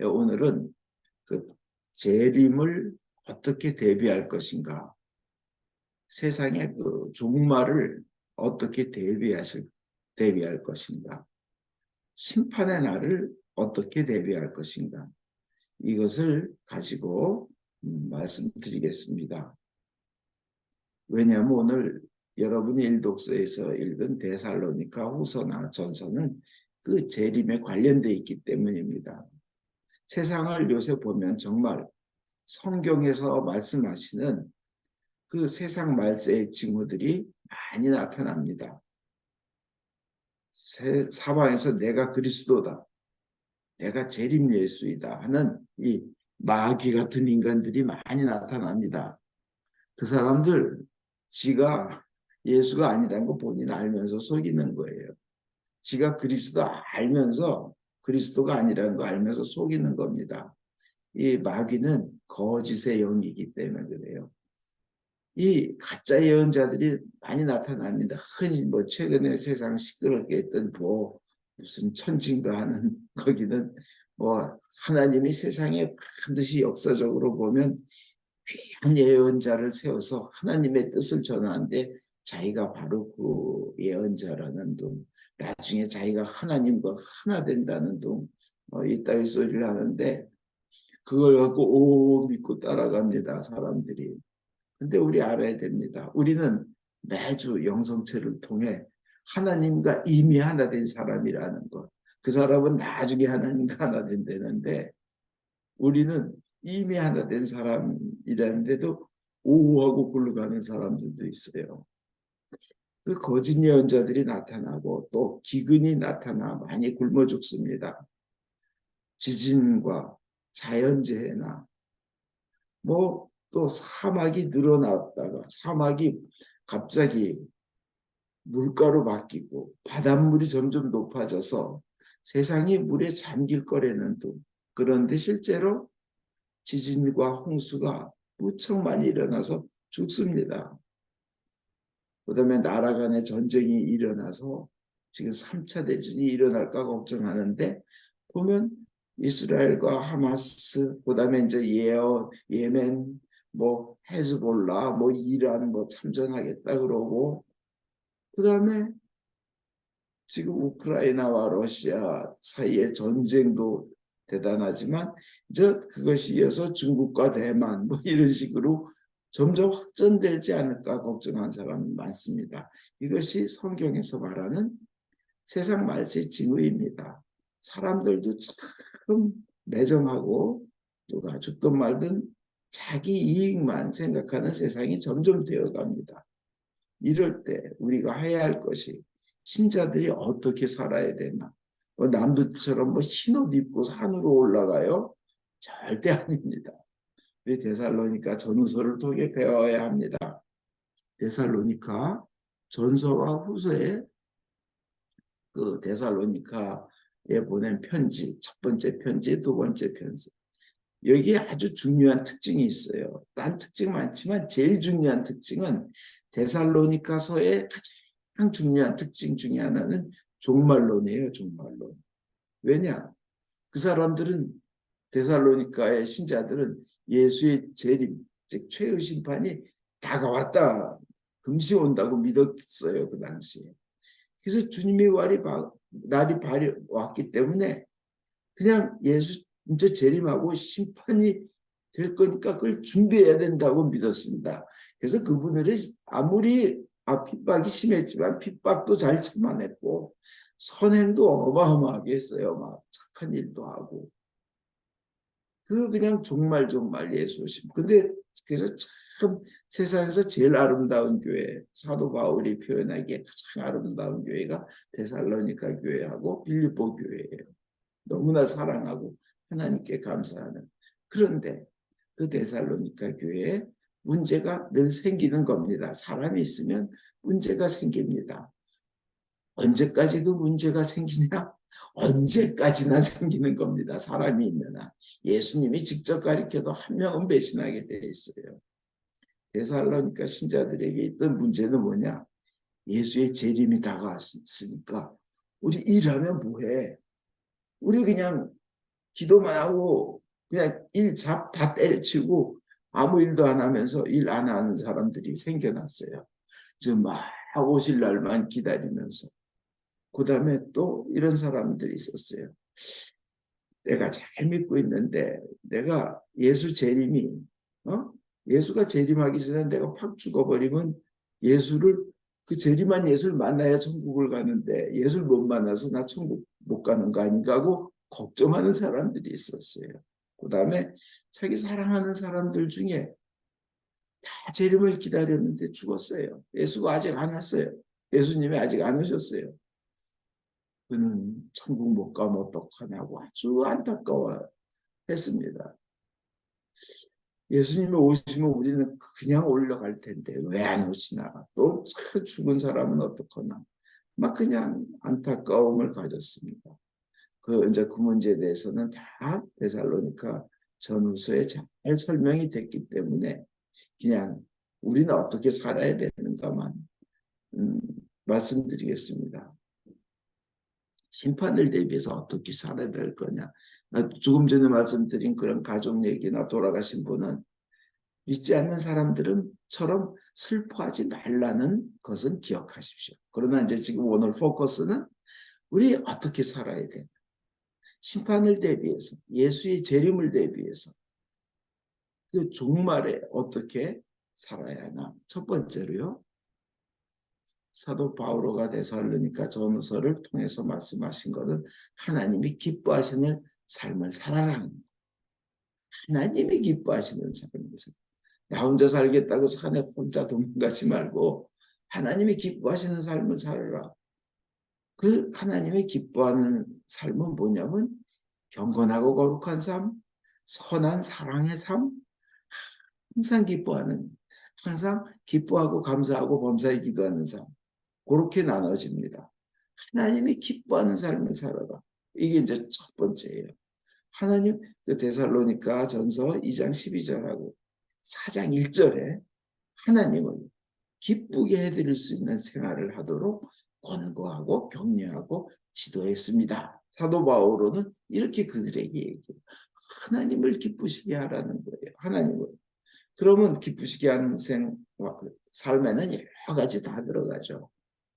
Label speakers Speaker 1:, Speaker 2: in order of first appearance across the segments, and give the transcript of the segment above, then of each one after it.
Speaker 1: 오늘은 그 재림을 어떻게 대비할 것인가, 세상의 그 종말을 어떻게 대비할 것인가, 심판의 날을 어떻게 대비할 것인가, 이것을 가지고 말씀드리겠습니다. 왜냐하면 오늘 여러분이 일독서에서 읽은 데살로니가 후서나 전서는 그 재림에 관련되어 있기 때문입니다. 세상을 요새 보면 정말 성경에서 말씀하시는 그 세상 말세의 징후들이 많이 나타납니다. 사방에서 내가 그리스도다, 내가 재림 예수이다 하는 이 마귀 같은 인간들이 많이 나타납니다. 그 사람들 지가 예수가 아니라는 거 본인 알면서 속이는 거예요. 지가 그리스도 알면서 그리스도가 아니라는 거 알면서 속이는 겁니다. 이 마귀는 거짓의 영이기 때문에 그래요. 이 가짜 예언자들이 많이 나타납니다. 흔히 뭐 최근에 세상 시끄럽게 했던 무슨 천진가 하는 거기는 뭐 하나님이 세상에 반드시 역사적으로 보면 귀한 예언자를 세워서 하나님의 뜻을 전하는데 자기가 바로 그 예언자라는 둥, 나중에 자기가 하나님과 하나 된다는 둥, 이따위 소리를 하는데 그걸 갖고 믿고 따라갑니다, 사람들이. 근데 우리 알아야 됩니다. 우리는 매주 영성체를 통해 하나님과 이미 하나 된 사람이라는 것. 그 사람은 나중에 하나님과 하나 된다는데 우리는 이미 하나 된 사람이라는데도 오후하고 굴러가는 사람들도 있어요. 그 거짓 예언자들이 나타나고 또 기근이 나타나 많이 굶어 죽습니다. 지진과 자연재해나 뭐 또 사막이 늘어났다가 사막이 갑자기 물가로 바뀌고 바닷물이 점점 높아져서 세상이 물에 잠길 거라는 둥. 그런데 실제로 지진과 홍수가 무척 많이 일어나서 죽습니다. 그다음에 나라 간의 전쟁이 일어나서 지금 3차 대전이 일어날까 걱정하는데 보면 이스라엘과 하마스, 그다음에 이제 예멘, 뭐 헤즈볼라, 뭐 이란 뭐 참전하겠다 그러고 그다음에 지금 우크라이나와 러시아 사이의 전쟁도 대단하지만 이제 그것이 이어서 중국과 대만 뭐 이런 식으로 점점 확전되지 않을까 걱정하는 사람이 많습니다. 이것이 성경에서 말하는 세상 말세 징후입니다. 사람들도 참 매정하고 누가 죽든 말든 자기 이익만 생각하는 세상이 점점 되어갑니다. 이럴 때 우리가 해야 할 것이 신자들이 어떻게 살아야 되나. 남들처럼 뭐 흰옷 입고 산으로 올라가요? 절대 아닙니다. 우리 데살로니가 전서를 통해 배워야 합니다. 데살로니가 전서와 후서에 그 데살로니카에 보낸 편지, 첫 번째 편지, 두 번째 편지. 여기에 아주 중요한 특징이 있어요. 딴 특징 많지만 제일 중요한 특징은 데살로니가서의 가장 중요한 특징 중에 하나는 종말론이에요. 종말론. 왜냐? 그 사람들은 데살로니가의 신자들은 예수의 재림, 즉 최후 심판이 다가왔다. 금시 온다고 믿었어요. 그 당시에. 그래서 주님의 날이 왔기 때문에 그냥 예수 이제 재림하고 심판이 될 거니까 그걸 준비해야 된다고 믿었습니다. 그래서 그분들이 아무리 핍박이 심했지만 핍박도 잘 참아냈고 선행도 어마어마하게 했어요. 막 착한 일도 하고. 그냥 정말 예수 오심. 근데 그래서 참 세상에서 제일 아름다운 교회, 사도 바울이 표현하기에 가장 아름다운 교회가 데살로니가 교회하고 빌립보 교회예요. 너무나 사랑하고 하나님께 감사하는. 그런데 그 데살로니가 교회에 문제가 늘 생기는 겁니다. 사람이 있으면 문제가 생깁니다. 언제까지 그 문제가 생기냐? 언제까지나 생기는 겁니다. 사람이 있는 한. 예수님이 직접 가르쳐도 한 명은 배신하게 돼 있어요. 데살로니가 신자들에게 있던 문제는 뭐냐? 예수의 재림이 다가왔으니까 우리 일하면 뭐해? 우리 그냥 기도만 하고 그냥 다 때려치고 아무 일도 안 하면서 일 안 하는 사람들이 생겨났어요. 지금 막 오실 날만 기다리면서. 그 다음에 또 이런 사람들이 있었어요. 내가 잘 믿고 있는데 내가 예수 재림이 예수가 재림하기 전에 내가 팍 죽어버리면 예수를 그 재림한 예수를 만나야 천국을 가는데 예수를 못 만나서 나 천국 못 가는 거 아닌가 하고 걱정하는 사람들이 있었어요. 그 다음에 자기 사랑하는 사람들 중에 다 재림을 기다렸는데 죽었어요. 예수가 아직 안 왔어요. 예수님이 아직 안 오셨어요. 그는 천국 못 가면 어떡하냐고 아주 안타까워했습니다. 예수님이 오시면 우리는 그냥 올라갈 텐데 왜 안 오시나? 또 죽은 사람은 어떡하나? 막 그냥 안타까움을 가졌습니다. 이제 그 문제에 대해서는 다 데살로니가 전후서에 잘 설명이 됐기 때문에 그냥 우리는 어떻게 살아야 되는가만 음, 말씀드리겠습니다. 심판을 대비해서 어떻게 살아야 될 거냐. 조금 전에 말씀드린 그런 가족 얘기나 돌아가신 분은 믿지 않는 사람들은처럼 슬퍼하지 말라는 것은 기억하십시오. 그러나 이제 지금 오늘 포커스는 우리 어떻게 살아야 되나. 심판을 대비해서 예수의 재림을 대비해서 그 종말에 어떻게 살아야 하나. 첫 번째로요. 사도 바오로가 데살로니가 전후서를 통해서 말씀하신 것은 하나님이 기뻐하시는 삶을 살아라. 하나님이 기뻐하시는 삶을 살아라. 나 혼자 살겠다고 산에 혼자 도망가지 말고 하나님이 기뻐하시는 삶을 살아라. 그 하나님이 기뻐하는 삶은 뭐냐면 경건하고 거룩한 삶, 선한 사랑의 삶, 항상 기뻐하는, 항상 기뻐하고 감사하고 범사에 기도하는 삶. 그렇게 나눠집니다. 하나님이 기뻐하는 삶을 살아라. 이게 이제 첫 번째예요. 하나님 그 데살로니가 전서 2장 12절하고 4장 1절에 하나님은 기쁘게 해드릴 수 있는 생활을 하도록 권고하고 격려하고 지도했습니다. 사도 바오로는 이렇게 그들에게 얘기해요. 하나님을 기쁘시게 하라는 거예요. 하나님을. 그러면 기쁘시게 하는 삶에는 여러 가지 다 들어가죠.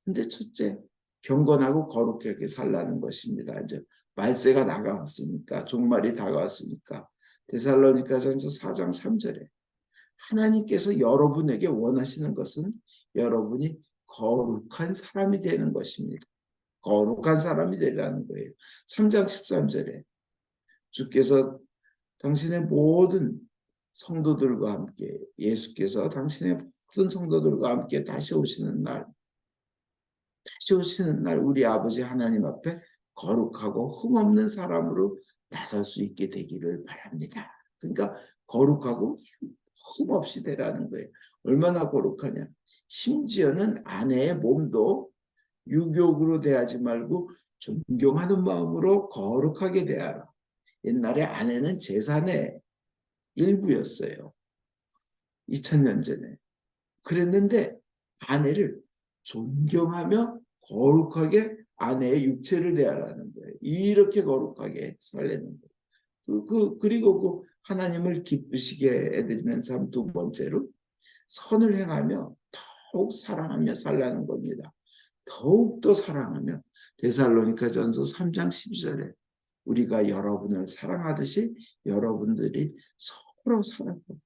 Speaker 1: 근데 첫째, 경건하고 거룩하게 살라는 것입니다. 이제 말세가 다가왔으니까, 종말이 다가왔으니까. 데살로니가전서 4장 3절에 하나님께서 여러분에게 원하시는 것은 여러분이 거룩한 사람이 되는 것입니다. 거룩한 사람이 되라는 거예요. 3장 13절에 주께서 당신의 모든 성도들과 함께 예수께서 당신의 모든 성도들과 함께 다시 오시는 날 우리 아버지 하나님 앞에 거룩하고 흠없는 사람으로 나설 수 있게 되기를 바랍니다. 그러니까 거룩하고 흠없이 되라는 거예요. 얼마나 거룩하냐. 심지어는 아내의 몸도 유욕으로 대하지 말고 존경하는 마음으로 거룩하게 대하라. 옛날에 아내는 재산의 일부였어요. 2000년 전에. 그랬는데 아내를 존경하며 거룩하게 아내의 육체를 대하라는 거예요. 이렇게 거룩하게 살려는 거예요. 그리고 그 하나님을 기쁘시게 해드리는 삶 두 번째로 선을 행하며 더욱 사랑하며 살라는 겁니다. 더욱더 사랑하며 데살로니가전서 3장 12절에 우리가 여러분을 사랑하듯이 여러분들이 서로 사랑하고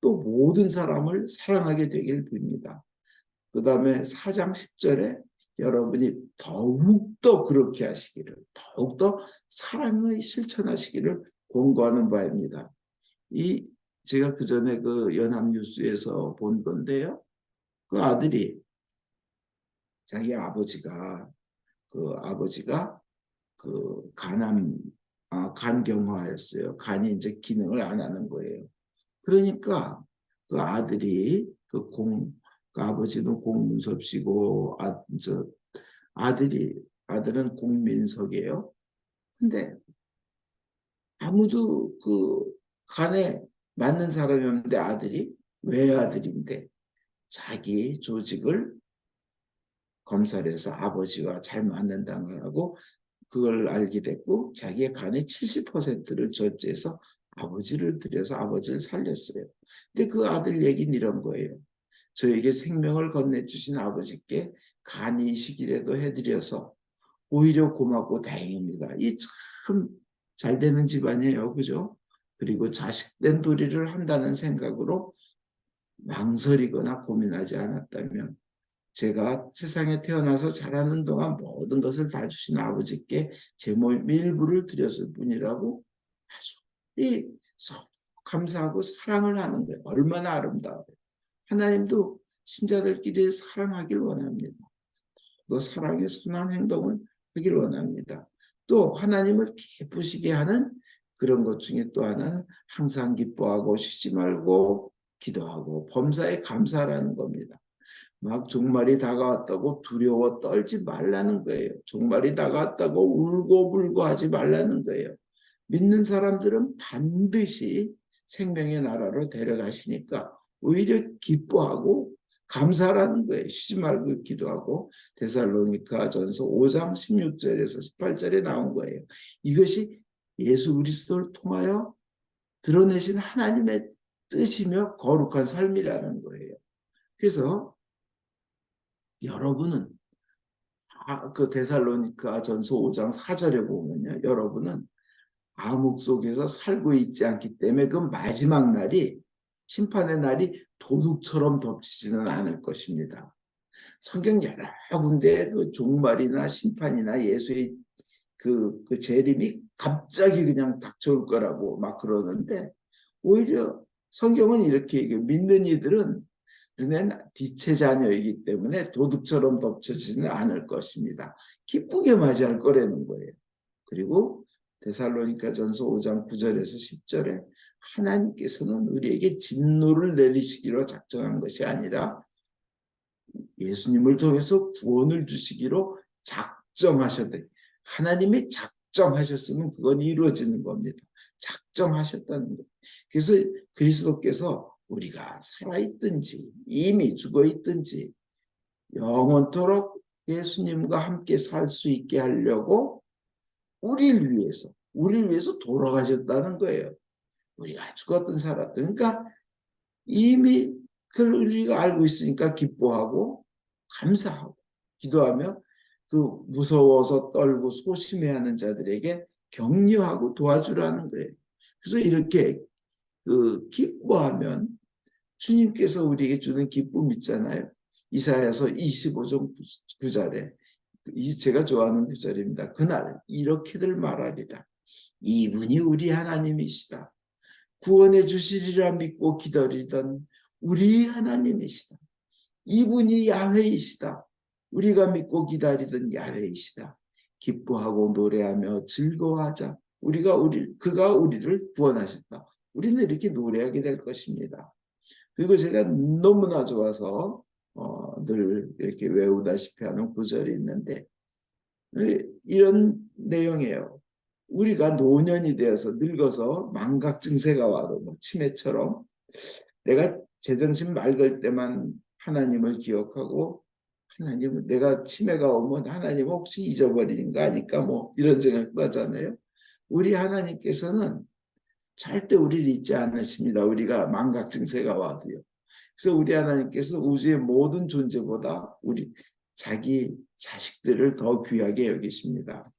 Speaker 1: 또 모든 사람을 사랑하게 되길 빕니다. 그 다음에 4장 10절에 여러분이 더욱더 그렇게 하시기를, 더욱더 사랑을 실천하시기를 권고하는 바입니다. 제가 그 전에 그 연합뉴스에서 본 건데요. 그 아들이 자기 아버지가 간경화였어요. 간이 이제 기능을 안 하는 거예요. 그러니까 그 아들이 그 아버지는 공문섭씨고 아들은 공민석이에요. 근데 아무도 그 간에 맞는 사람이 없는데 아들이 외아들인데 자기 조직을 검사를 해서 아버지와 잘 맞는다고 하고 그걸 알게 됐고 자기의 간의 70%를 전제해서 아버지를 들여서 아버지를 살렸어요. 근데 그 아들 얘기는 이런 거예요. 저에게 생명을 건네주신 아버지께 간 이식이라도 해드려서 오히려 고맙고 다행입니다. 이 참 잘 되는 집안이에요. 그죠? 그리고 자식된 도리를 한다는 생각으로 망설이거나 고민하지 않았다면 제가 세상에 태어나서 자라는 동안 모든 것을 다 주신 아버지께 제 몸 일부를 드렸을 뿐이라고 아주 이 감사하고 사랑을 하는 거예요. 얼마나 아름다워요. 하나님도 신자들끼리 사랑하길 원합니다. 또 사랑의 선한 행동을 하길 원합니다. 또 하나님을 기쁘시게 하는 그런 것 중에 또 하나는 항상 기뻐하고 쉬지 말고 기도하고 범사에 감사라는 겁니다. 막 종말이 다가왔다고 두려워 떨지 말라는 거예요. 종말이 다가왔다고 울고 불고 하지 말라는 거예요. 믿는 사람들은 반드시 생명의 나라로 데려가시니까 오히려 기뻐하고 감사라는 거예요. 쉬지 말고 기도하고 데살로니가전서 5장 16절에서 18절에 나온 거예요. 이것이 예수 그리스도를 통하여 드러내신 하나님의 뜻이며 거룩한 삶이라는 거예요. 그래서 여러분은 그 데살로니가전서 5장 4절에 보면요. 여러분은 암흑 속에서 살고 있지 않기 때문에 그 마지막 날이 심판의 날이 도둑처럼 덮치지는 않을 것입니다. 성경 여러 군데 그 종말이나 심판이나 예수의 그 재림이 갑자기 그냥 닥쳐올 거라고 막 그러는데 오히려 성경은 이렇게 얘기해요. 믿는 이들은 눈엔 빛의 자녀이기 때문에 도둑처럼 덮쳐지지는 않을 것입니다. 기쁘게 맞이할 거라는 거예요. 그리고 데살로니가전서 5장 9절에서 10절에 하나님께서는 우리에게 진노를 내리시기로 작정한 것이 아니라 예수님을 통해서 구원을 주시기로 작정하셨다. 하나님이 작정하셨으면 그건 이루어지는 겁니다. 작정하셨다는 거예요. 그래서 그리스도께서 우리가 살아있든지 이미 죽어있든지 영원토록 예수님과 함께 살 수 있게 하려고 우리를 위해서 돌아가셨다는 거예요. 우리가 죽었든 살았든. 그러니까 이미 그걸 우리가 알고 있으니까 기뻐하고 감사하고 기도하며 그 무서워서 떨고 소심해하는 자들에게 격려하고 도와주라는 거예요. 그래서 이렇게 그 기뻐하면 주님께서 우리에게 주는 기쁨 있잖아요. 이사야서 25장 9절에 제가 좋아하는 구절입니다. 그날 이렇게들 말하리라. 이분이 우리 하나님이시다. 구원해 주시리라 믿고 기다리던 우리 하나님이시다. 이분이 야훼이시다. 우리가 믿고 기다리던 야훼이시다. 기뻐하고 노래하며 즐거워하자. 그가 우리를 구원하셨다. 우리는 이렇게 노래하게 될 것입니다. 그리고 제가 너무나 좋아서 늘 이렇게 외우다시피 하는 구절이 있는데 이런 내용이에요. 우리가 노년이 되어서 늙어서 망각 증세가 와도 뭐 치매처럼 내가 제정신 맑을 때만 하나님을 기억하고 하나님은 내가 치매가 오면 하나님 혹시 잊어버리는 거 아닐까 뭐 이런 생각도 하잖아요. 우리 하나님께서는 절대 우리를 잊지 않으십니다. 우리가 망각 증세가 와도요. 그래서 우리 하나님께서 우주의 모든 존재보다 우리 자기 자식들을 더 귀하게 여기십니다.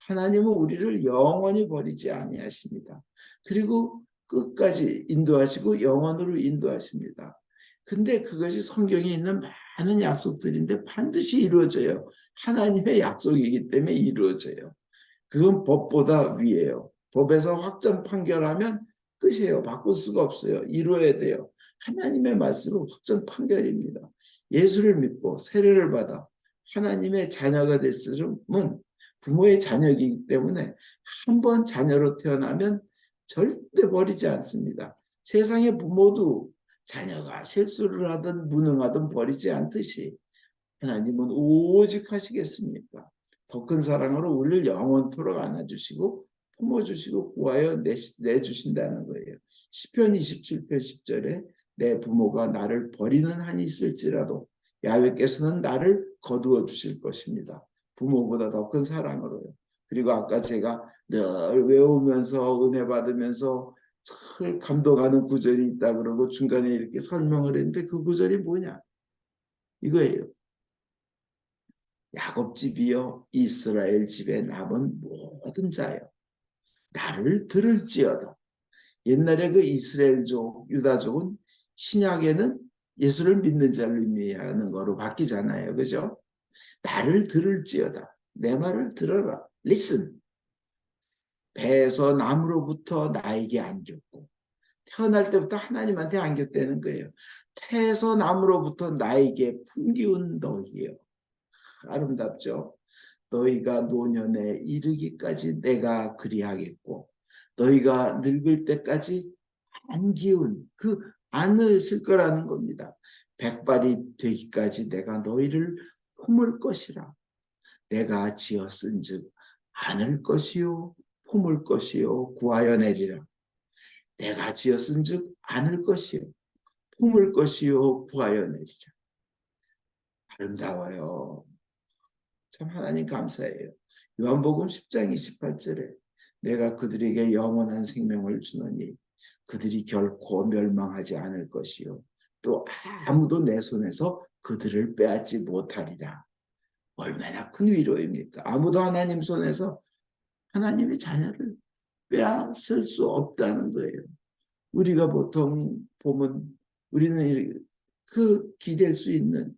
Speaker 1: 하나님은 우리를 영원히 버리지 아니하십니다. 그리고 끝까지 인도하시고 영원으로 인도하십니다. 근데 그것이 성경에 있는 많은 약속들인데 반드시 이루어져요. 하나님의 약속이기 때문에 이루어져요. 그건 법보다 위에요. 법에서 확정 판결하면 끝이에요. 바꿀 수가 없어요. 이루어야 돼요. 하나님의 말씀은 확정 판결입니다. 예수를 믿고 세례를 받아 하나님의 자녀가 됐으면 부모의 자녀이기 때문에 한 번 자녀로 태어나면 절대 버리지 않습니다. 세상의 부모도 자녀가 실수를 하든 무능하든 버리지 않듯이 하나님은 오직 하시겠습니까? 더 큰 사랑으로 우리를 영원토록 안아주시고 품어주시고 구하여 내주신다는 거예요. 시편 27편 10절에 내 부모가 나를 버리는 한이 있을지라도 야훼께서는 나를 거두어 주실 것입니다. 부모보다 더 큰 사랑으로요. 그리고 아까 제가 늘 외우면서 은혜 받으면서 늘 감동하는 구절이 있다 그러고 중간에 이렇게 설명을 했는데 그 구절이 뭐냐? 이거예요. 야곱 집이여 이스라엘 집에 남은 모든 자여 나를 들을지어다. 옛날에 그 이스라엘족, 유다족은 신약에는 예수를 믿는 자를 의미하는 거로 바뀌잖아요. 그죠? 나를 들을지어다. 내 말을 들어라. Listen. 배에서 나무로부터 나에게 안겼고 태어날 때부터 하나님한테 안겼다는 거예요. 태에서 나무로부터 나에게 품기운 너희여. 아름답죠? 너희가 노년에 이르기까지 내가 그리하겠고 너희가 늙을 때까지 안기운 그 안으실 거라는 겁니다. 백발이 되기까지 내가 너희를 품을 것이라. 내가 지었은즉 안을 것이요 품을 것이요 구하여 내리라. 내가 지었은즉 안을 것이요 품을 것이요 구하여 내리라. 아름다워요. 참 하나님 감사해요. 요한복음 10장 28절에 내가 그들에게 영원한 생명을 주노니 그들이 결코 멸망하지 않을 것이요 또 아무도 내 손에서 그들을 빼앗지 못하리라. 얼마나 큰 위로입니까? 아무도 하나님 손에서 하나님의 자녀를 빼앗을 수 없다는 거예요. 우리가 보통 보면 우리는 그 기댈 수 있는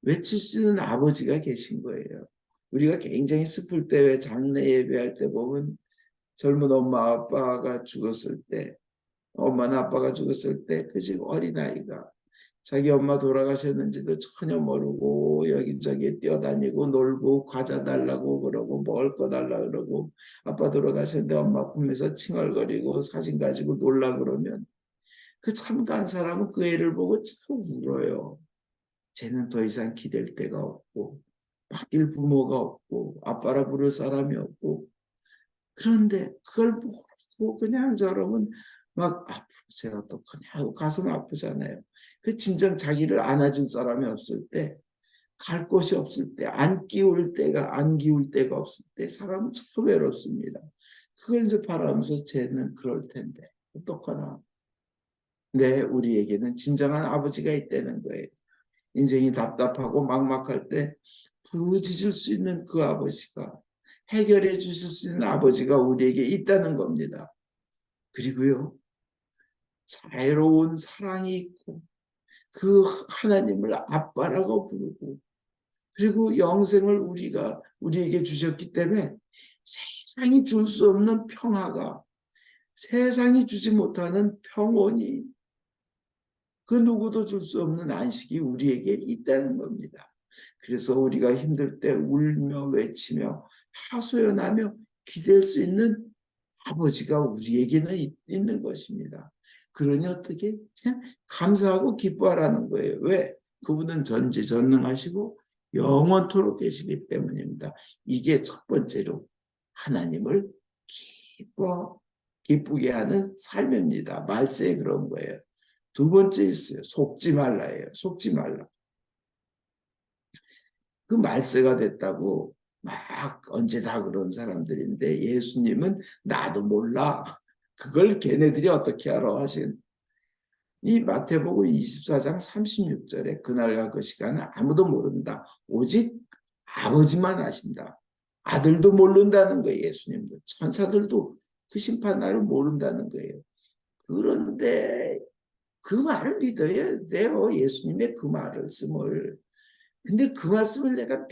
Speaker 1: 외칠 수 있는 아버지가 계신 거예요. 우리가 굉장히 슬플 때 왜 장례 예배할 때 보면 젊은 엄마 아빠가 죽었을 때 엄마나 아빠가 죽었을 때 그 집 어린아이가 자기 엄마 돌아가셨는지도 전혀 모르고 여기저기 뛰어다니고 놀고 과자 달라고 그러고 먹을 거 달라고 그러고 아빠 돌아가셨는데 엄마 꿈에서 칭얼거리고 사진 가지고 놀라 그러면 그 참가한 사람은 그 애를 보고 참 울어요. 쟤는 더 이상 기댈 데가 없고 맡길 부모가 없고 아빠라 부를 사람이 없고 그런데 그걸 모르고 그냥 저러면 막 앞으로 제가 또 그냥 가슴 아프잖아요. 그 진정 자기를 안아줄 사람이 없을 때, 갈 곳이 없을 때, 안 기울 때가 없을 때 사람은 참 외롭습니다. 그걸 이제 바라면서 쟤는 그럴 텐데 어떡하나. 네, 우리에게는 진정한 아버지가 있다는 거예요. 인생이 답답하고 막막할 때 부르짖을 수 있는 그 아버지가 해결해 주실 수 있는 아버지가 우리에게 있다는 겁니다. 그리고요, 자애로운 사랑이 있고 그 하나님을 아빠라고 부르고 그리고 영생을 우리에게 주셨기 때문에 세상이 줄 수 없는 평화가 세상이 주지 못하는 평온이 그 누구도 줄 수 없는 안식이 우리에게 있다는 겁니다. 그래서 우리가 힘들 때 울며 외치며 하소연하며 기댈 수 있는 아버지가 우리에게는 있는 것입니다. 그러니 어떻게 그냥 감사하고 기뻐하라는 거예요. 왜? 그분은 전지전능하시고 영원토록 계시기 때문입니다. 이게 첫 번째로 하나님을 기쁘게 하는 삶입니다. 말세에 그런 거예요. 두 번째 있어요. 속지 말라예요. 속지 말라. 그 말세가 됐다고 막 언제 다 그런 사람들인데 예수님은 나도 몰라. 그걸 걔네들이 어떻게 알아 하신 이 마태복음 24장 36절에 그날과 그 시간은 아무도 모른다. 오직 아버지만 아신다. 아들도 모른다는 거예요. 예수님도. 천사들도 그 심판날을 모른다는 거예요. 그런데 그 말을 믿어야 돼요. 예수님의 그 말씀을. 근데 그 말씀을 내가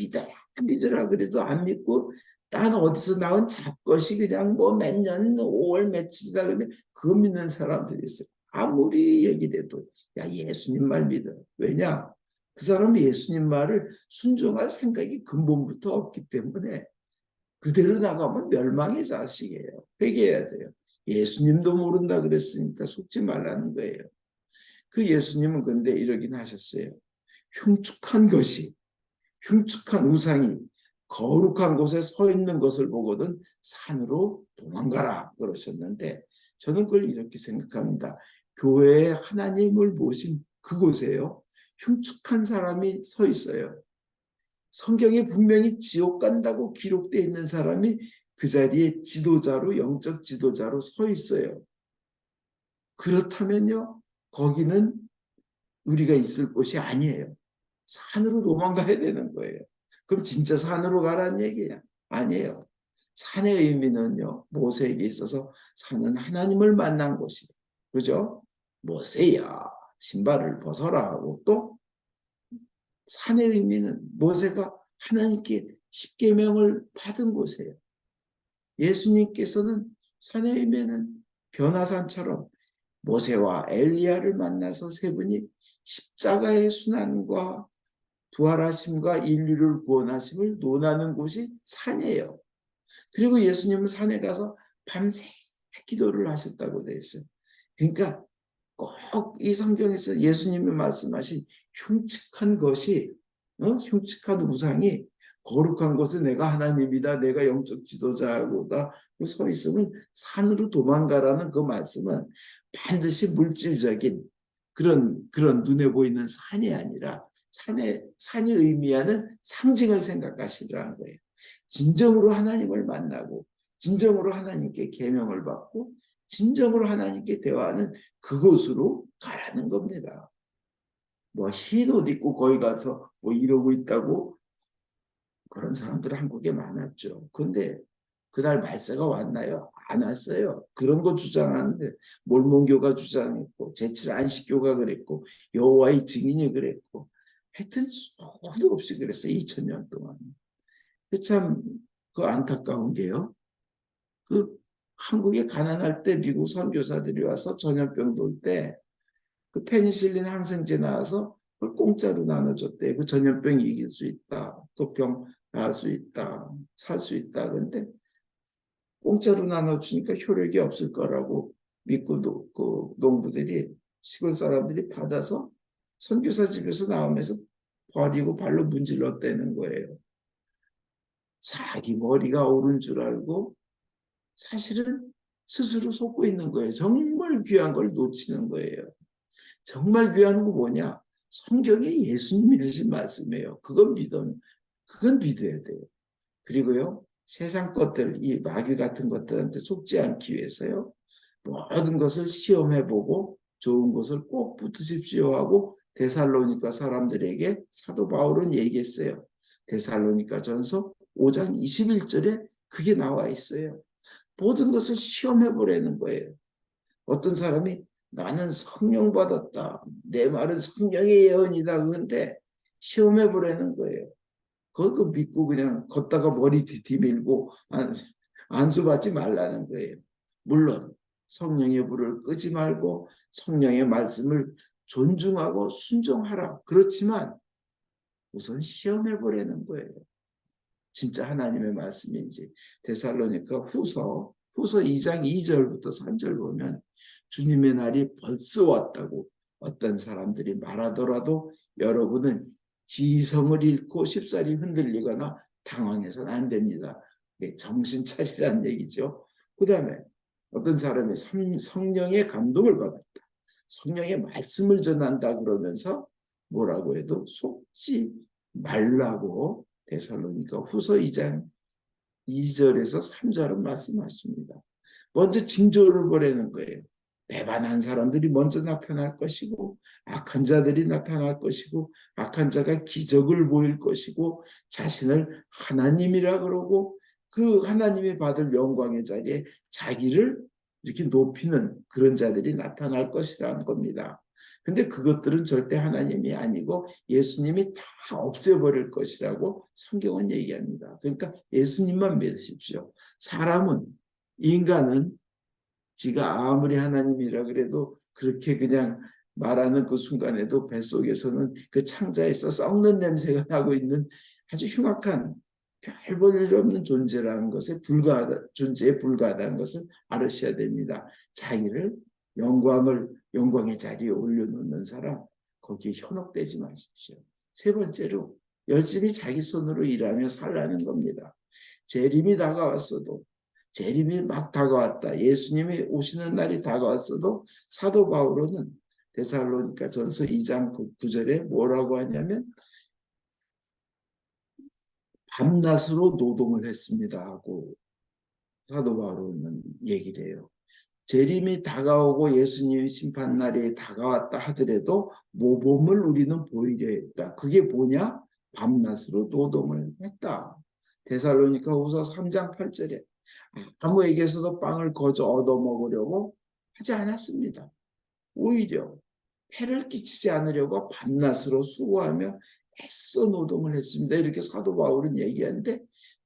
Speaker 1: 믿으라 그래도 안 믿고 난 어디서 나온 잡것이 그냥 뭐 몇 년, 5월 며칠이다 그러면 그거 믿는 사람들이 있어요. 아무리 얘기해도 야 예수님 말 믿어. 왜냐? 그 사람은 예수님 말을 순종할 생각이 근본부터 없기 때문에 그대로 나가면 멸망의 자식이에요. 회개해야 돼요. 예수님도 모른다 그랬으니까 속지 말라는 거예요. 그 예수님은 근데 이러긴 하셨어요. 흉측한 우상이 거룩한 곳에 서 있는 것을 보거든 산으로 도망가라 그러셨는데 저는 그걸 이렇게 생각합니다. 교회에 하나님을 모신 그곳에요. 흉측한 사람이 서 있어요. 성경에 분명히 지옥 간다고 기록되어 있는 사람이 그 자리에 지도자로, 영적 지도자로 서 있어요. 그렇다면요, 거기는 우리가 있을 곳이 아니에요. 산으로 도망가야 되는 거예요. 그럼 진짜 산으로 가라는 얘기야? 아니에요. 산의 의미는요, 모세에게 있어서 산은 하나님을 만난 곳이에요. 그죠? 모세야, 신발을 벗어라 하고, 또 산의 의미는 모세가 하나님께 십계명을 받은 곳이에요. 예수님께서는 산의 의미는 변화산처럼 모세와 엘리야를 만나서 세 분이 십자가의 순환과 부활하심과 인류를 구원하심을 논하는 곳이 산이에요. 그리고 예수님은 산에 가서 밤새 기도를 하셨다고 되어 있어요. 그러니까 꼭 이 성경에서 예수님이 말씀하신 흉측한 것이, 흉측한 우상이 거룩한 곳은 내가 하나님이다, 내가 영적 지도자고다 서 있으면 산으로 도망가라는 그 말씀은 반드시 물질적인 그런 눈에 보이는 산이 아니라 산이 의미하는 상징을 생각하시라는 거예요. 진정으로 하나님을 만나고 진정으로 하나님께 계명을 받고 진정으로 하나님께 대화하는 그곳으로 가라는 겁니다. 뭐 흰 옷 입고 거기 가서 뭐 이러고 있다고 그런 사람들 한국에 많았죠. 근데 그날 말세가 왔나요? 안 왔어요. 그런 거 주장하는데 몰몬교가 주장했고 제칠 안식교가 그랬고 여호와의 증인이 그랬고 하여튼 수도 없이 그랬어요. 2000년 동안. 참 그 안타까운 게요. 그 한국에 가난할 때 미국 선교사들이 와서 전염병 돌 때 그 페니실린 항생제 나와서 그걸 공짜로 나눠줬대. 그 전염병 이길 수 있다. 그 병 나을 수 있다. 살 수 있다. 그런데 공짜로 나눠주니까 효력이 없을 거라고 믿고 그 농부들이 시골 사람들이 받아서 선교사 집에서 나오면서 버리고 발로 문질렀다는 거예요. 자기 머리가 옳은 줄 알고 사실은 스스로 속고 있는 거예요. 정말 귀한 걸 놓치는 거예요. 정말 귀한 거 뭐냐? 성경에 예수님이 하신 말씀이에요. 그건 믿어야 돼요. 그리고요, 세상 것들, 이 마귀 같은 것들한테 속지 않기 위해서요, 모든 것을 시험해보고 좋은 것을 꼭 붙으십시오 하고 데살로니가 사람들에게 사도 바울은 얘기했어요. 데살로니가 전서 5장 21절에 그게 나와 있어요. 모든 것을 시험해보라는 거예요. 어떤 사람이 나는 성령 받았다. 내 말은 성령의 예언이다. 그런데 시험해보라는 거예요. 그거 믿고 그냥 걷다가 머리 뒤밀고 안수받지 말라는 거예요. 물론 성령의 불을 끄지 말고 성령의 말씀을 존중하고 순종하라. 그렇지만 우선 시험해보라는 거예요. 진짜 하나님의 말씀인지. 데살로니가 후서 2장 2절부터 3절 보면 주님의 날이 벌써 왔다고 어떤 사람들이 말하더라도 여러분은 지성을 잃고 쉽사리 흔들리거나 당황해서는 안 됩니다. 정신 차리라는 얘기죠. 그 다음에 어떤 사람이 성령의 감동을 받았다. 성령의 말씀을 전한다 그러면서 뭐라고 해도 속지 말라고 데살로니가 후서 2장 2절에서 3절은 말씀하십니다. 먼저 징조를 보라는 거예요. 배반한 사람들이 먼저 나타날 것이고 악한 자들이 나타날 것이고 악한 자가 기적을 보일 것이고 자신을 하나님이라 그러고 그 하나님이 받을 영광의 자리에 자기를 이렇게 높이는 그런 자들이 나타날 것이라는 겁니다. 근데 그것들은 절대 하나님이 아니고 예수님이 다 없애버릴 것이라고 성경은 얘기합니다. 그러니까 예수님만 믿으십시오. 인간은 지가 아무리 하나님이라 그래도 그렇게 그냥 말하는 그 순간에도 뱃속에서는 그 창자에서 썩는 냄새가 나고 있는 아주 흉악한 별 볼 일 없는 존재라는 존재에 불과하다는 것을 알으셔야 됩니다. 자기를 영광의 자리에 올려놓는 사람, 거기에 현혹되지 마십시오. 세 번째로 열심히 자기 손으로 일하며 살라는 겁니다. 재림이 다가왔어도 재림이 막 다가왔다. 예수님이 오시는 날이 다가왔어도 사도 바울은 데살로니가 전서 2장 9절에 뭐라고 하냐면 밤낮으로 노동을 했습니다 하고 사도 바울은 얘기를 해요. 재림이 다가오고 예수님의 심판날이 다가왔다 하더라도 모범을 우리는 보이려 했다. 그게 뭐냐? 밤낮으로 노동을 했다. 데살로니가후서 3장 8절에 아무에게서도 빵을 거저 얻어먹으려고 하지 않았습니다. 오히려 해를 끼치지 않으려고 밤낮으로 수고하며 애써 노동을 했습니다. 이렇게 사도 바울은 얘기하는데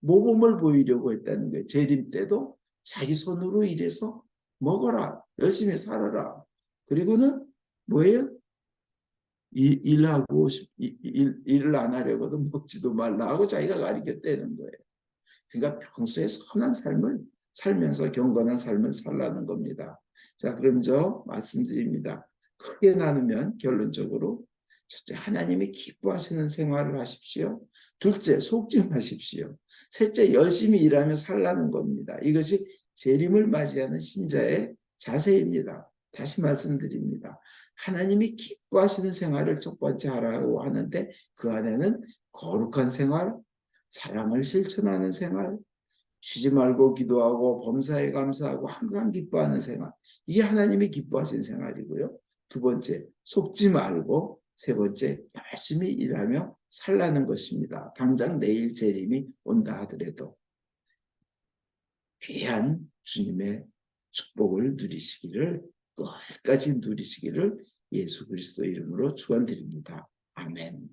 Speaker 1: 모범을 보이려고 했다는 거예요. 재림 때도 자기 손으로 일해서 먹어라. 열심히 살아라. 그리고는 뭐예요? 일하고 일을 안 하려고도 먹지도 말라 하고 자기가 가르쳤다는 거예요. 그러니까 평소에 선한 삶을 살면서 경건한 삶을 살라는 겁니다. 자, 그럼 저 말씀드립니다. 크게 나누면 결론적으로 첫째, 하나님이 기뻐하시는 생활을 하십시오. 둘째, 속지 마십시오. 셋째, 열심히 일하며 살라는 겁니다. 이것이 재림을 맞이하는 신자의 자세입니다. 다시 말씀드립니다. 하나님이 기뻐하시는 생활을 첫 번째 하라고 하는데 그 안에는 거룩한 생활, 사랑을 실천하는 생활, 쉬지 말고 기도하고 범사에 감사하고 항상 기뻐하는 생활. 이게 하나님이 기뻐하시는 생활이고요. 두 번째, 속지 말고 세 번째, 열심히 일하며 살라는 것입니다. 당장 내일 재림이 온다 하더라도 귀한 주님의 축복을 누리시기를 끝까지 누리시기를 예수 그리스도 이름으로 축원드립니다. 아멘.